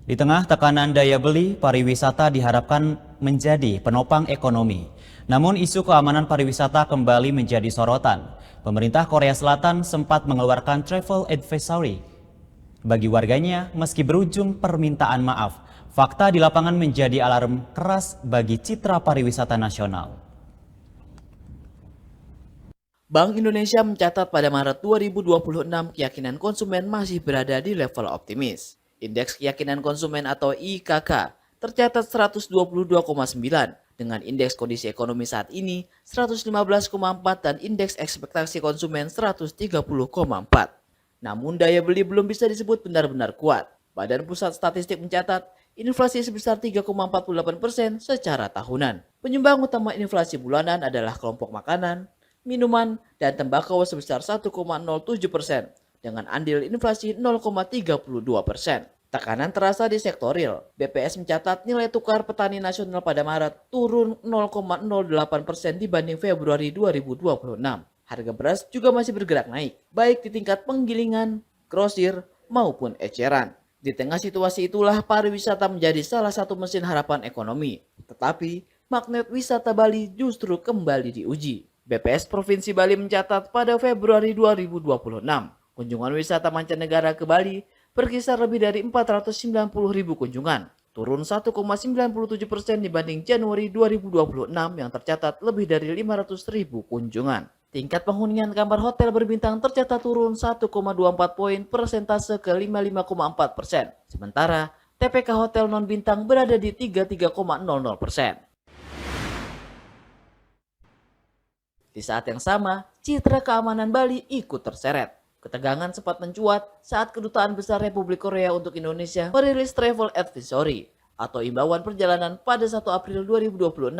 Di tengah tekanan daya beli, pariwisata diharapkan menjadi penopang ekonomi. Namun isu keamanan pariwisata kembali menjadi sorotan. Pemerintah Korea Selatan sempat mengeluarkan travel advisory bagi warganya meski berujung permintaan maaf. Fakta di lapangan menjadi alarm keras bagi citra pariwisata nasional. Bank Indonesia mencatat pada Maret 2026 keyakinan konsumen masih berada di level optimis. Indeks keyakinan konsumen atau IKK tercatat 122,9 dengan indeks kondisi ekonomi saat ini 115,4 dan indeks ekspektasi konsumen 130,4. Namun daya beli belum bisa disebut benar-benar kuat. Badan Pusat Statistik mencatat inflasi sebesar 3,48% secara tahunan. Penyumbang utama inflasi bulanan adalah kelompok makanan, minuman, dan tembakau sebesar 1,07% dengan andil inflasi 0,32%. Tekanan terasa di sektor real. BPS mencatat nilai tukar petani nasional pada Maret turun 0,08% dibanding Februari 2026. Harga beras juga masih bergerak naik, baik di tingkat penggilingan, grosir, maupun eceran. Di tengah situasi itulah pariwisata menjadi salah satu mesin harapan ekonomi. Tetapi magnet wisata Bali justru kembali diuji. BPS Provinsi Bali mencatat pada Februari 2026, kunjungan wisata mancanegara ke Bali berkisar lebih dari 490.000 kunjungan, turun 1,97% dibanding Januari 2026 yang tercatat lebih dari 500.000 kunjungan. Tingkat penghunian kamar hotel berbintang tercatat turun 1,24 poin persentase ke 55,4%, sementara TPK hotel non-bintang berada di 33,00%. Di saat yang sama, citra keamanan Bali ikut terseret. Ketegangan sempat mencuat saat Kedutaan Besar Republik Korea untuk Indonesia merilis travel advisory atau imbauan perjalanan pada 1 April 2026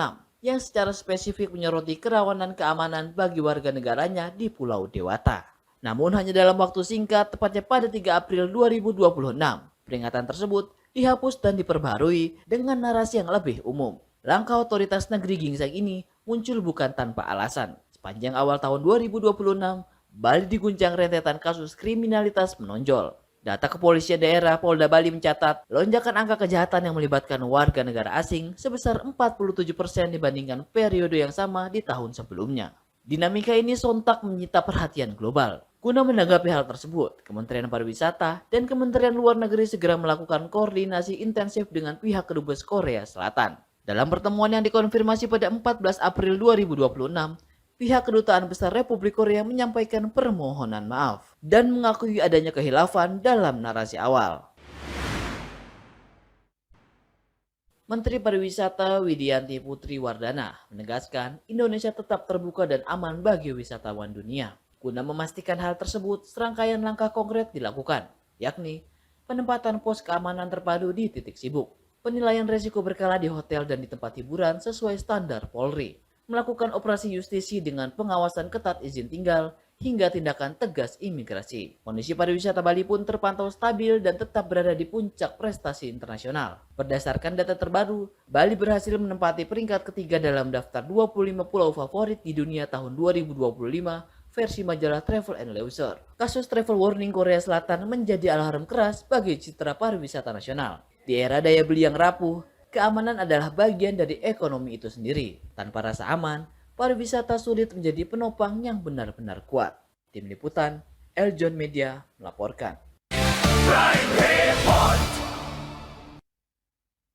yang secara spesifik menyoroti kerawanan keamanan bagi warga negaranya di Pulau Dewata. Namun hanya dalam waktu singkat, tepatnya pada 3 April 2026, peringatan tersebut dihapus dan diperbarui dengan narasi yang lebih umum. Langkah otoritas negeri gingseng ini muncul bukan tanpa alasan. Sepanjang awal tahun 2026, Bali diguncang rentetan kasus kriminalitas menonjol. Data kepolisian daerah Polda Bali mencatat lonjakan angka kejahatan yang melibatkan warga negara asing sebesar 47% dibandingkan periode yang sama di tahun sebelumnya. Dinamika ini sontak menyita perhatian global. Guna menanggapi hal tersebut, Kementerian Pariwisata dan Kementerian Luar Negeri segera melakukan koordinasi intensif dengan pihak kedubes Korea Selatan. Dalam pertemuan yang dikonfirmasi pada 14 April 2026, pihak Kedutaan Besar Republik Korea menyampaikan permohonan maaf dan mengakui adanya kehilafan dalam narasi awal. Menteri Pariwisata Widianti Putri Wardana menegaskan Indonesia tetap terbuka dan aman bagi wisatawan dunia. Guna memastikan hal tersebut, serangkaian langkah konkret dilakukan, yakni penempatan pos keamanan terpadu di titik sibuk, penilaian resiko berkala di hotel dan di tempat hiburan sesuai standar Polri, melakukan operasi justisi dengan pengawasan ketat izin tinggal, hingga tindakan tegas imigrasi. Kondisi pariwisata Bali pun terpantau stabil dan tetap berada di puncak prestasi internasional. Berdasarkan data terbaru, Bali berhasil menempati peringkat ketiga dalam daftar 25 pulau favorit di dunia tahun 2025 versi majalah Travel and Leisure. Kasus travel warning Korea Selatan menjadi alarm keras bagi citra pariwisata nasional. Di era daya beli yang rapuh, keamanan adalah bagian dari ekonomi itu sendiri. Tanpa rasa aman, pariwisata sulit menjadi penopang yang benar-benar kuat. Tim Liputan, Eljon Media melaporkan.